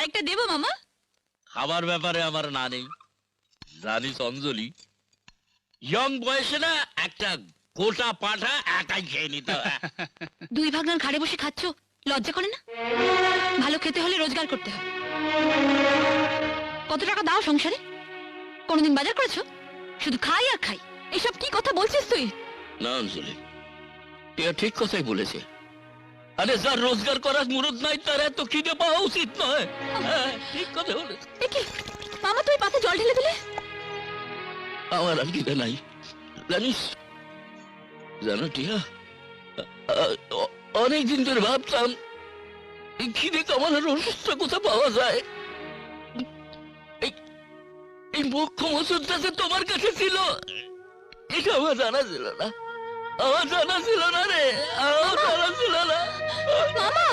আরেকটা দেবো মামা? খাবার ব্যাপারে আমার না নেই, জানিস অঞ্জলি, ইয়ং বয়সে না একটা গোটা পাঠা একাই খেয়ে নিতে হয়। দুই ভাগনান ঘাড়ে বসে খাচ্ছ, লজ্জা করে না? ভালো খেতে হলে রোজগার করতে হয়। কত টাকা দাও সংসারে? কোনোদিন বাজার করেছো? শুধু খাই আর খাই। এসব কি কথা বলছিস তুই? না অঞ্জলি, টিয়া ঠিক কথাই বলেছে। আরে যার রোজগার করার মুরত নাই তার এত খিদে পাওয়া উচিত নয়। হ্যাঁ, ঠিক কথা বলেছে। এ কি মামা, তুই পাতে জল ঢেলে দিলে? আমার আর খিদে নাই জানিস, জানো টিয়া, অনেকদিন ধরে ভাবতাম এই খিদে কামানোর ওষুধটা কোথায় পাওয়া যায়। এই মুখ্য ওষুধটা যে তোমার কাছে ছিল, এটা আমার জানা ছিল না। আমার জানা ছিল না রে, আমার জানা ছিল না। মামা